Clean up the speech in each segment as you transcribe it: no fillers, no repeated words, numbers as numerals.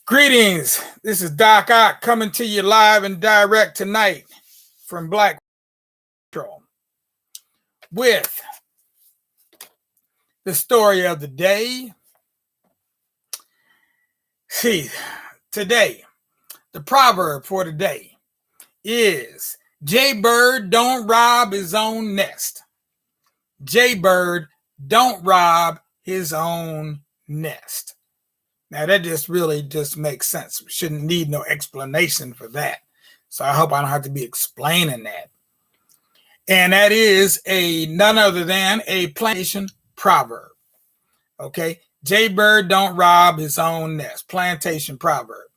Greetings. This is Doc Ock coming to you live and direct tonight from Black Patrol with the story of the day. See, today, the proverb for today is Jaybird don't rob his own nest. Jaybird don't rob his own nest. Now, that really makes sense. We shouldn't need no explanation for that. So I hope I don't have to be explaining that. And that is none other than a plantation proverb. Okay? Jaybird don't rob his own nest. Plantation proverb.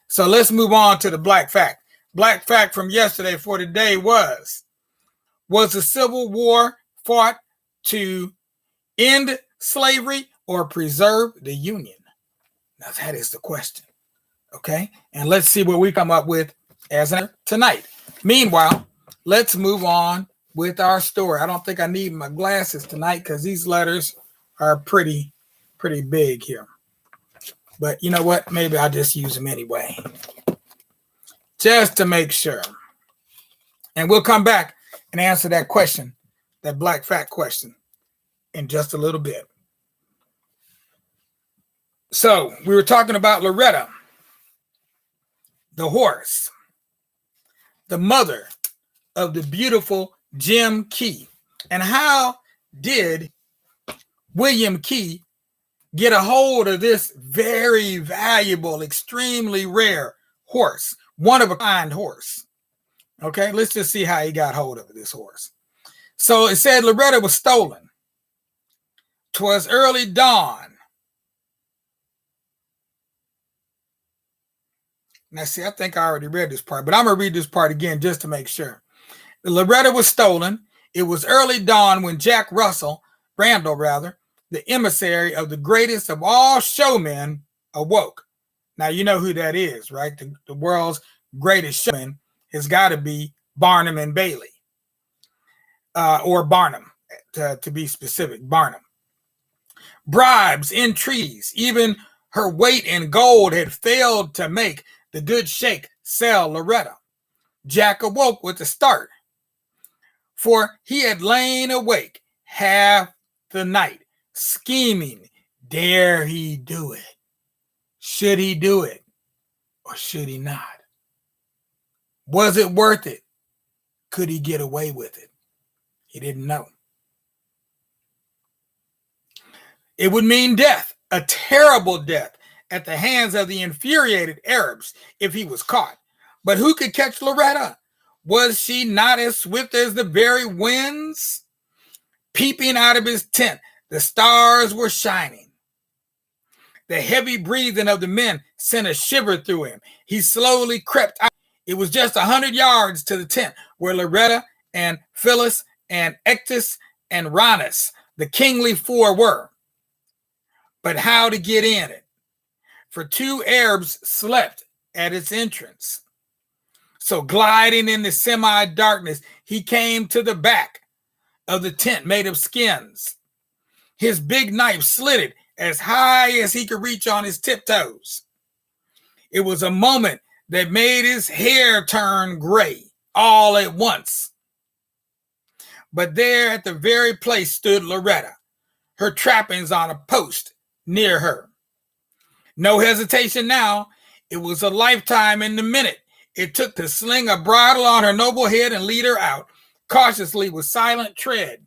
So let's move on to the black fact. Black fact from yesterday for today was the Civil War fought to end slavery or preserve the Union? Now, that is the question, okay? And let's see what we come up with as tonight. Meanwhile, let's move on with our story. I don't think I need my glasses tonight because these letters are pretty big here. But you know what? Maybe I'll just use them anyway, just to make sure. And we'll come back and answer that question, that black fact question, in just a little bit. So we were talking about Loretta, the horse, the mother of the beautiful Jim Key. And how did William Key get a hold of this very valuable, extremely rare horse, one of a kind horse? Okay, let's just see how he got hold of this horse. So it said Loretta was stolen. 'Twas early dawn. Now, see, I think I already read this part, but I'm going to read this part again just to make sure. Loretta was stolen. It was early dawn when Jack Randall, the emissary of the greatest of all showmen, awoke. Now, you know who that is, right? The world's greatest showman has got to be Barnum and Bailey, or Barnum, to be specific, Barnum. Bribes, entreaties, even her weight in gold had failed to make the good shake sell Loretta. Jack awoke with a start, for he had lain awake half the night, scheming. Dare he do it? Should he do it? Or should he not? Was it worth it? Could he get away with it? He didn't know. It would mean death, a terrible death, at the hands of the infuriated Arabs if he was caught. But who could catch Loretta? Was she not as swift as the very winds? Peeping out of his tent, the stars were shining. The heavy breathing of the men sent a shiver through him. He slowly crept out. It was just 100 yards to the tent where Loretta and Phyllis and Ectus and Ranus, the kingly four, were. But how to get in it? For two Arabs slept at its entrance. So gliding in the semi-darkness, he came to the back of the tent made of skins. His big knife slitted as high as he could reach on his tiptoes. It was a moment that made his hair turn gray all at once. But there at the very place stood Loretta, her trappings on a post near her. No hesitation now. It was a lifetime in the minute it took to sling a bridle on her noble head and lead her out, cautiously with silent tread.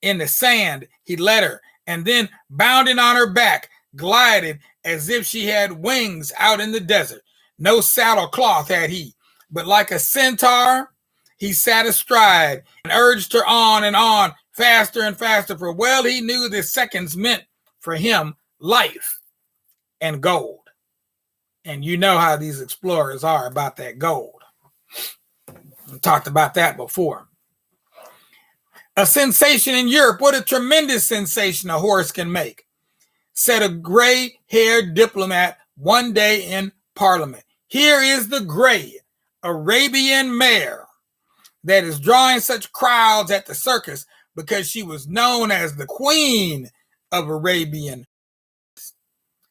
In the sand, he led her, and then, bounding on her back, glided as if she had wings out in the desert. No saddle cloth had he, but like a centaur, he sat astride and urged her on and on, faster and faster, for well he knew the seconds meant for him life and gold. And you know how these explorers are about that gold. We talked about that before. A sensation in Europe. What a tremendous sensation a horse can make, said a gray-haired diplomat one day in Parliament. Here is the gray Arabian mare that is drawing such crowds at the circus because she was known as the Queen of Arabian.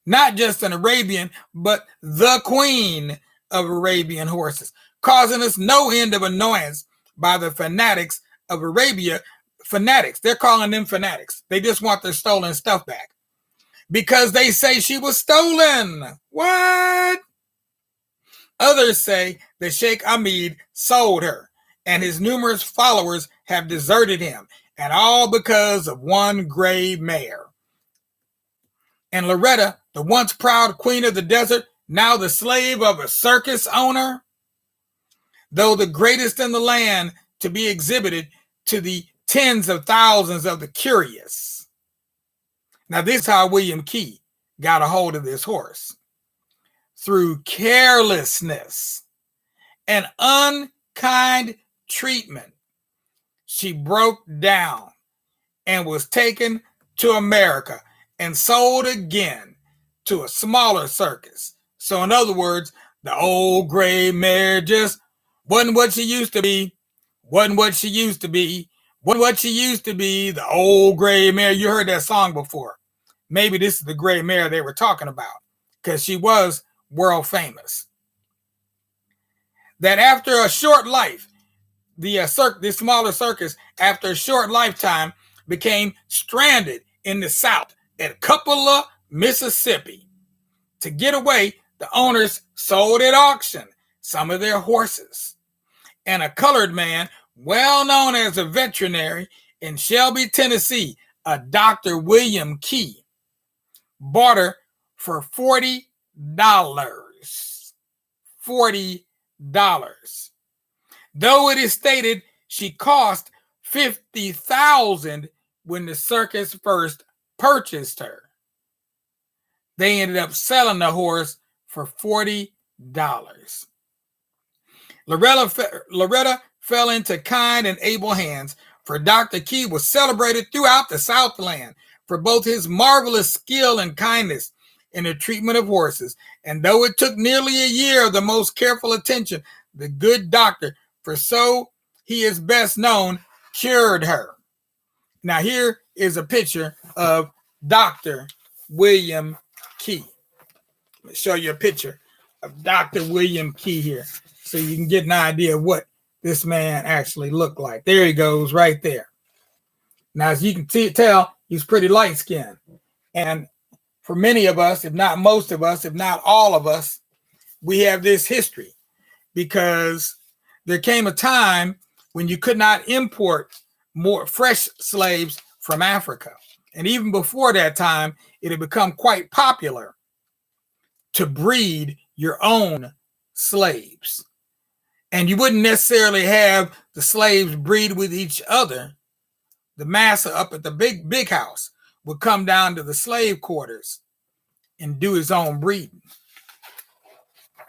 not just an Arabian, but the queen of Arabian horses, causing us no end of annoyance by the fanatics of Arabia. Fanatics, they're calling them fanatics. They just want their stolen stuff back because they say she was stolen. What? Others say that Sheikh Ahmed sold her and his numerous followers have deserted him, and all because of one gray mare. And Loretta, the once proud queen of the desert, now the slave of a circus owner, though the greatest in the land, to be exhibited to the tens of thousands of the curious. Now, this is how William Key got a hold of this horse. Through carelessness and unkind treatment, she broke down and was taken to America and sold again to a smaller circus. So in other words, the old gray mare just wasn't what she used to be, wasn't what she used to be, wasn't what she used to be, the old gray mare. You heard that song before. Maybe this is the gray mare they were talking about because she was world famous. That after a short life, the smaller circus, after a short lifetime, became stranded in the South at Cupala, Mississippi. To get away, the owners sold at auction some of their horses. And a colored man, well known as a veterinary in Shelby, Tennessee, a Dr. William Key, bought her for $40. $40. Though it is stated she cost $50,000 when the circus first purchased her, they ended up selling the horse for $40. Loretta fell into kind and able hands, for Dr. Key was celebrated throughout the Southland for both his marvelous skill and kindness in the treatment of horses. And though it took nearly a year of the most careful attention, the good doctor, for so he is best known, cured her. Now here is a picture of Dr. William Key. Let me show you a picture of Dr. William Key here so you can get an idea of what this man actually looked like. There he goes right there. Now, as you can tell, he's pretty light-skinned. And for many of us, if not most of us, if not all of us, we have this history because there came a time when you could not import more fresh slaves from Africa. And even before that time, it had become quite popular to breed your own slaves. And you wouldn't necessarily have the slaves breed with each other. The massa up at the big house would come down to the slave quarters and do his own breeding.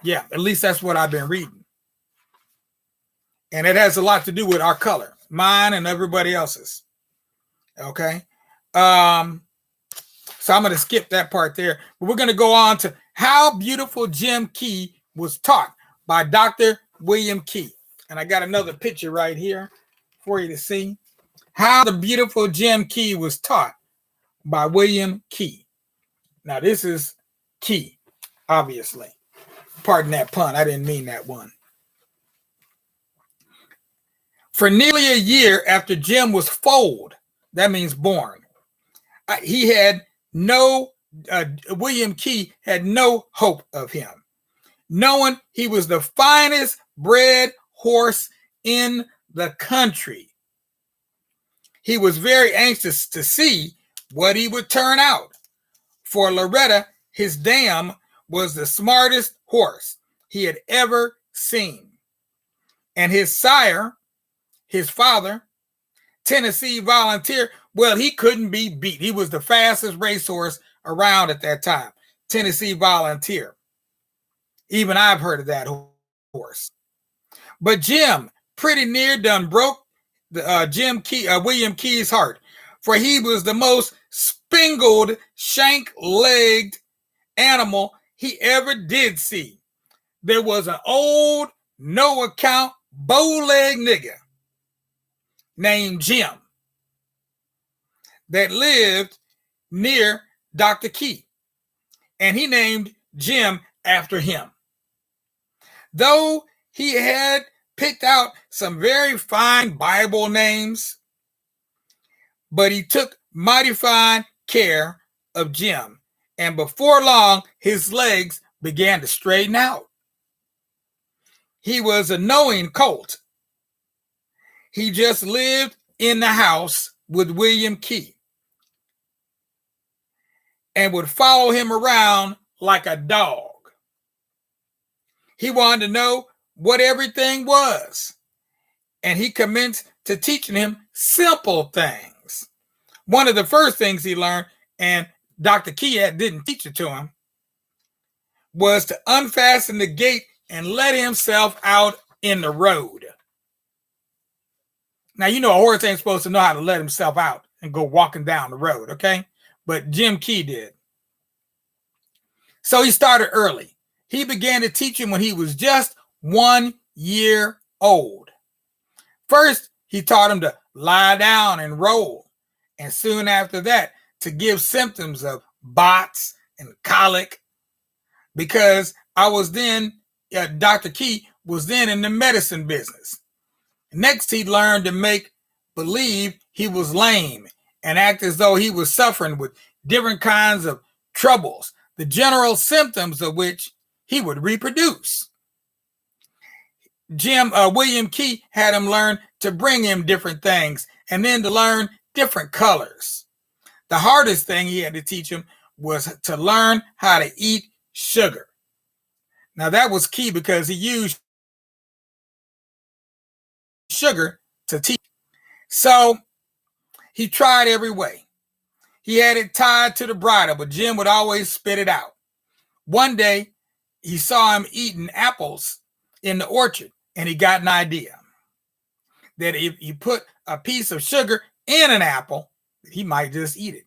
Yeah, at least that's what I've been reading. And it has a lot to do with our color, mine and everybody else's. Okay. So I'm going to skip that part there. But we're going to go on to how beautiful Jim Key was taught by Dr. William Key. And I got another picture right here for you to see how the beautiful Jim Key was taught by William Key. Now, this is Key, obviously. Pardon that pun. I didn't mean that one. For nearly a year after Jim was foaled, that means born, William Key had no hope of him, knowing he was the finest bred horse in the country. He was very anxious to see what he would turn out. For Loretta, his dam was the smartest horse he had ever seen. And his sire, his father, Tennessee Volunteer, well, he couldn't be beat. He was the fastest racehorse around at that time, Tennessee Volunteer. Even I've heard of that horse. But Jim pretty near done broke William Key's heart, for he was the most spingled, shank-legged animal he ever did see. There was an old, no-account, bow-legged nigger named Jim that lived near Dr. Key. and he named Jim after him. Though he had picked out some very fine Bible names, but he took mighty fine care of Jim, and before long, his legs began to straighten out. He was a knowing colt. He just lived in the house with William Key and would follow him around like a dog. He wanted to know what everything was, and he commenced to teaching him simple things. One of the first things he learned, and Dr. Key didn't teach it to him, was to unfasten the gate and let himself out in the road. Now, you know, a horse ain't supposed to know how to let himself out and go walking down the road, okay? But Jim Key did. So he started early. He began to teach him when he was just 1 year old. First, he taught him to lie down and roll, and soon after that, to give symptoms of bots and colic, because Dr. Key was then in the medicine business. Next, he learned to make believe he was lame and act as though he was suffering with different kinds of troubles, the general symptoms of which he would reproduce. William Key had him learn to bring him different things and then to learn different colors. The hardest thing he had to teach him was to learn how to eat sugar. Now that was key because he used sugar to teach. So he tried every way. He had it tied to the bridle, but Jim would always spit it out. One day, he saw him eating apples in the orchard, and he got an idea that if you put a piece of sugar in an apple, he might just eat it.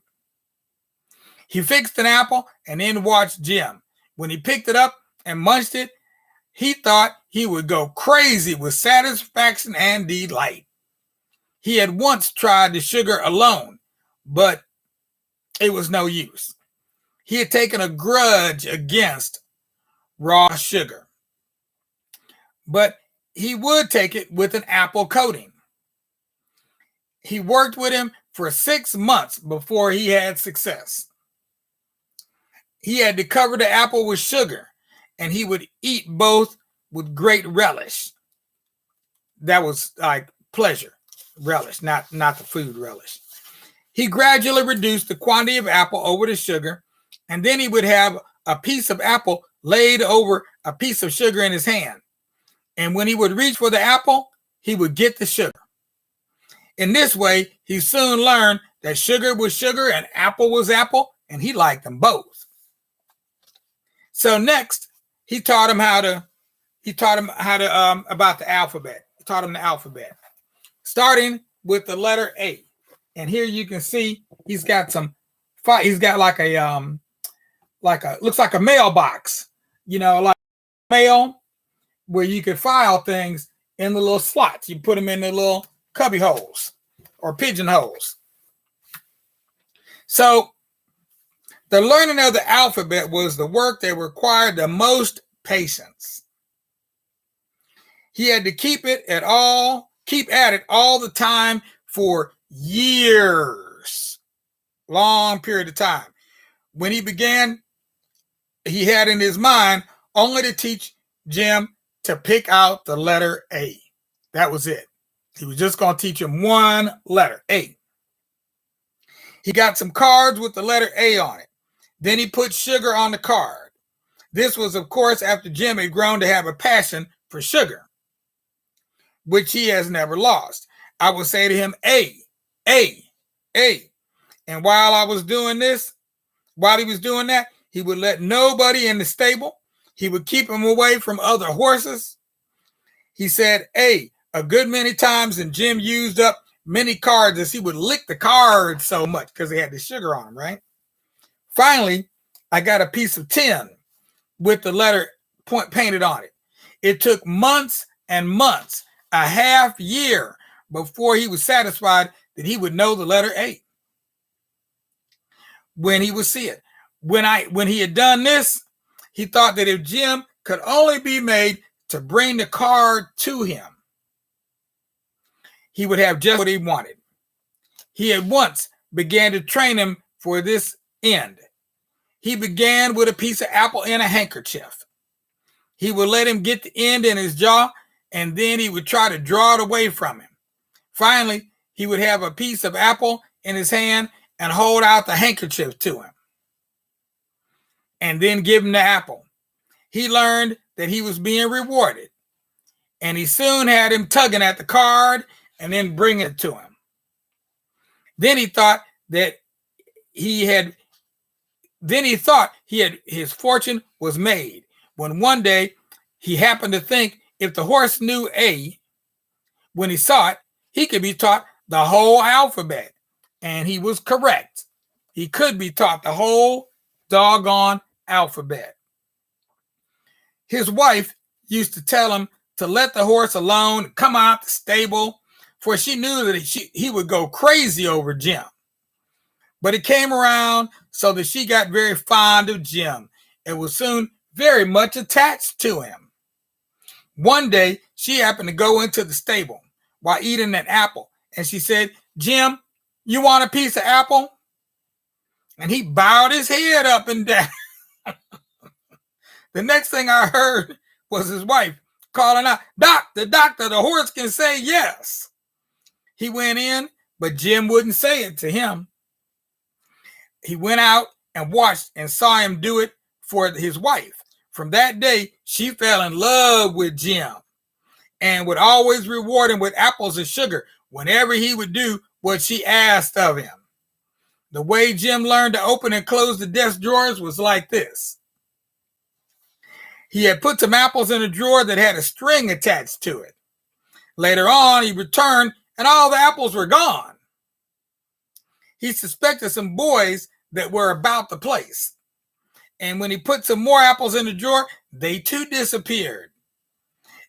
He fixed an apple and then watched Jim. When he picked it up and munched it, he thought he would go crazy with satisfaction and delight. He had once tried the sugar alone, but it was no use. He had taken a grudge against raw sugar, but he would take it with an apple coating. He worked with him for 6 months before he had success. He had to cover the apple with sugar, and he would eat both with great relish. That was like pleasure, relish, not the food relish. He gradually reduced the quantity of apple over the sugar, and then he would have a piece of apple laid over a piece of sugar in his hand. And when he would reach for the apple, he would get the sugar. In this way, he soon learned that sugar was sugar and apple was apple, and he liked them both. So next, he taught him about the alphabet. He taught him the alphabet, starting with the letter A. And here you can see he's got like a looks like a mailbox, like mail where you could file things in the little slots. You put them in the little cubby holes or pigeonholes. So the learning of the alphabet was the work that required the most patience. He had to keep at it all the time for years, long period of time. When he began, he had in his mind only to teach Jim to pick out the letter A. That was it. He was just going to teach him one letter, A. He got some cards with the letter A on it. Then he put sugar on the card. This was, of course, after Jim had grown to have a passion for sugar, which he has never lost. I would say to him, A, A, A. And while he was doing that, he would let nobody in the stable. He would keep him away from other horses. He said A a good many times, and Jim used up many cards as he would lick the cards so much because they had the sugar on them, right? Finally, I got a piece of tin with the letter painted on it. It took months and months, a half year, before he was satisfied that he would know the letter A when he would see it. when he had done this, he thought that if Jim could only be made to bring the card to him, he would have just what he wanted. He at once began to train him for this end. He began with a piece of apple and a handkerchief. He would let him get the end in his jaw, and then he would try to draw it away from him. Finally, he would have a piece of apple in his hand and hold out the handkerchief to him, and then give him the apple. He learned that he was being rewarded, and he soon had him tugging at the card and then bring it to him. Then he thought his fortune was made, when one day he happened to think if the horse knew A, when he saw it, he could be taught the whole alphabet. And he was correct. He could be taught the whole doggone alphabet. His wife used to tell him to let the horse alone, come out the stable, for she knew that he would go crazy over Jim. But it came around so that she got very fond of Jim and was soon very much attached to him. One day, she happened to go into the stable while eating an apple, and she said, "Jim, you want a piece of apple?" And he bowed his head up and down. The next thing I heard was his wife calling out, "Doc, the doctor, the horse can say yes." He went in, but Jim wouldn't say it to him. He went out and watched and saw him do it for his wife. From that day, she fell in love with Jim and would always reward him with apples and sugar whenever he would do what she asked of him. The way Jim learned to open and close the desk drawers was like this. He had put some apples in a drawer that had a string attached to it. Later on, he returned and all the apples were gone. He suspected some boys that were about the place. And when he put some more apples in the drawer, they too disappeared.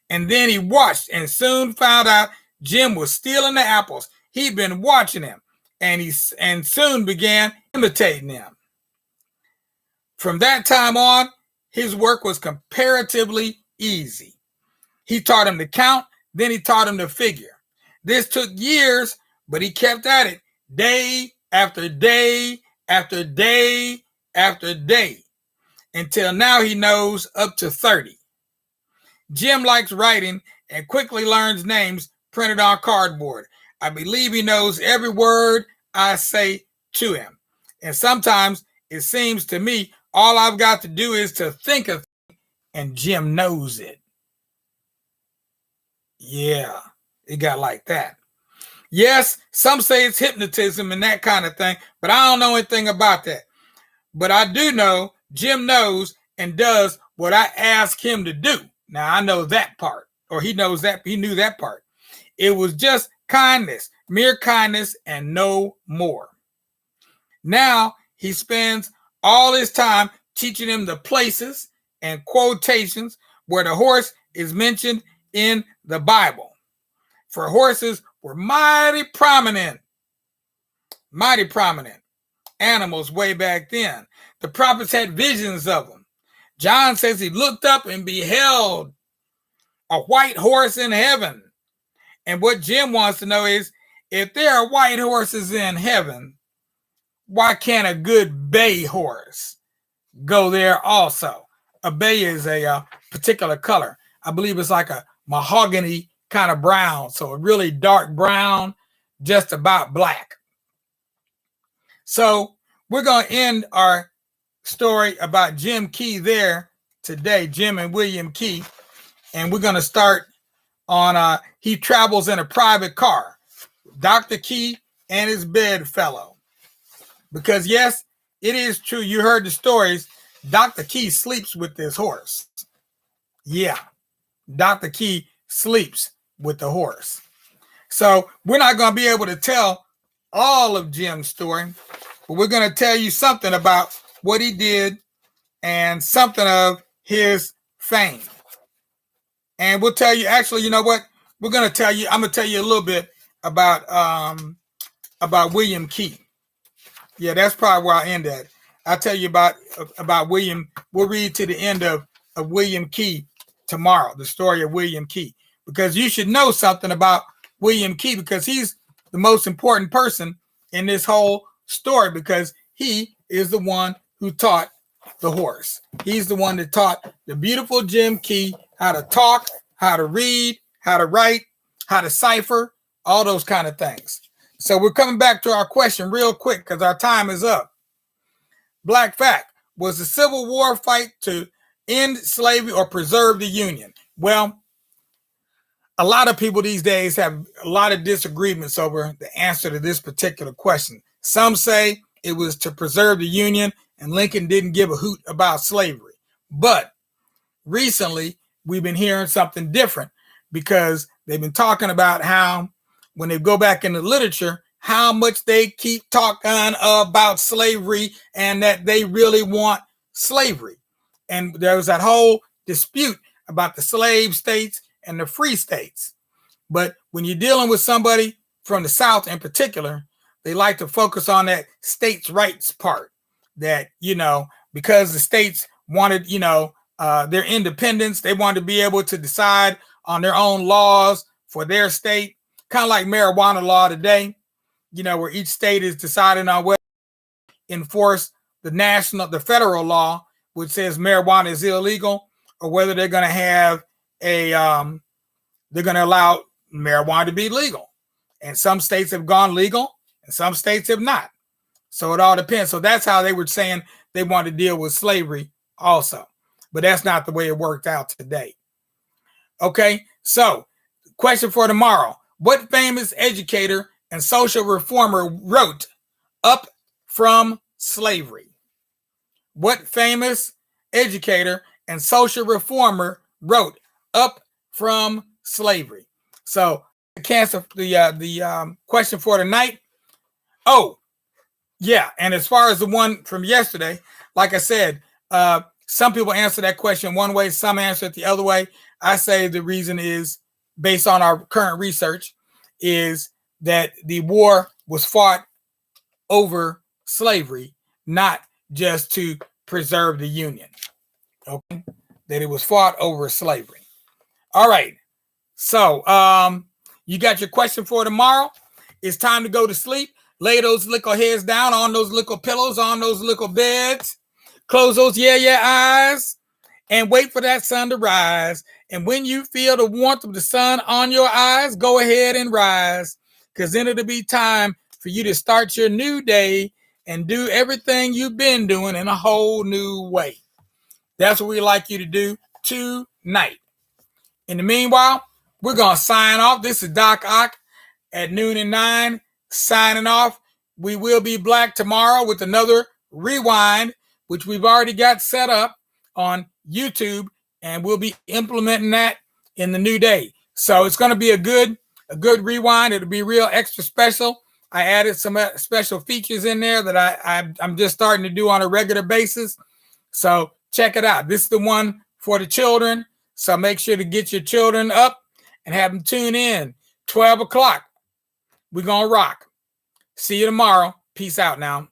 And then he watched and soon found out Jim was stealing the apples. He'd been watching him, and soon began imitating him. From that time on, his work was comparatively easy. He taught him to count, then he taught him to figure. This took years, but he kept at it day after day after day after day, until now he knows up to 30. Jim likes writing and quickly learns names printed on cardboard. I believe he knows every word I say to him. And sometimes it seems to me all I've got to do is to think of it, and Jim knows it. Yeah, it got like that. Yes, some say it's hypnotism and that kind of thing, but I don't know anything about that. But I do know Jim knows and does what I ask him to do. Now, I know that part, or he knows that, he knew that part. It was just kindness, mere kindness, and no more. Now, he spends all his time teaching him the places and quotations where the horse is mentioned in the Bible. For horses were mighty prominent animals way back then. The prophets had visions of them. John says he looked up and beheld a white horse in heaven. And what Jim wants to know is, if there are white horses in heaven, why can't a good bay horse go there also? A bay is a particular color. I believe it's like a mahogany kind of brown, so a really dark brown, just about black. So we're going to end our story about Jim Key there today, Jim and William Key, and we're going to start on he travels in a private car, Dr. Key and his bedfellow. Because yes, it is true, you heard the stories, Dr. Key sleeps with this horse. Yeah, Dr. Key sleeps with the horse. So we're not going to be able to tell all of Jim's story, but we're going to tell you something about what he did and something of his fame. And we'll tell you, actually, you know what? I'm going to tell you a little bit about William Key. Yeah, that's probably where I end at. I'll tell you about William. We'll read to the end of William Key tomorrow, the story of William Key, because you should know something about William Key, because he's the most important person in this whole story, because he is the one who taught the horse. He's the one that taught the beautiful Jim Key how to talk, how to read, how to write, how to cipher, all those kind of things. So we're coming back to our question real quick because our time is up. Black fact: was the Civil War fight to end slavery or preserve the Union? Well, a lot of people these days have a lot of disagreements over the answer to this particular question. Some say it was to preserve the Union and Lincoln didn't give a hoot about slavery. But recently, we've been hearing something different, because they've been talking about how, when they go back in the literature, how much they keep talking about slavery and that they really want slavery. And there was that whole dispute about the slave states and the free states. But when you're dealing with somebody from the South in particular, they like to focus on that states' rights part, that, because the states wanted, their independence, they wanted to be able to decide on their own laws for their state, kind of like marijuana law today, where each state is deciding on whether to enforce the federal law, which says marijuana is illegal, or whether they're going to have they're going to allow marijuana to be legal. And some states have gone legal and some states have not. So it all depends. So that's how they were saying they want to deal with slavery also. But that's not the way it worked out today. Okay, so question for tomorrow. What famous educator and social reformer wrote Up from Slavery? What famous educator and social reformer wrote Up from Slavery? So the question for tonight. Oh, yeah, and as far as the one from yesterday, like I said, some people answer that question one way, some answer it the other way. I say the reason is, based on our current research, is that the war was fought over slavery, not just to preserve the Union. Okay, that it was fought over slavery. All right. So you got your question for tomorrow. It's time to go to sleep. Lay those little heads down on those little pillows, on those little beds. Close those eyes and wait for that sun to rise. And when you feel the warmth of the sun on your eyes, go ahead and rise, because then it'll be time for you to start your new day and do everything you've been doing in a whole new way. That's what we like you to do tonight. In the meanwhile, we're going to sign off. This is Doc Ock at noon and 9, signing off. We will be back tomorrow with another rewind, which we've already got set up on YouTube, and we'll be implementing that in the new day. So it's going to be a good rewind. It'll be real extra special. I added some special features in there that I'm just starting to do on a regular basis. So check it out. This is the one for the children. So make sure to get your children up and have them tune in. 12 o'clock. We're going to rock. See you tomorrow. Peace out now.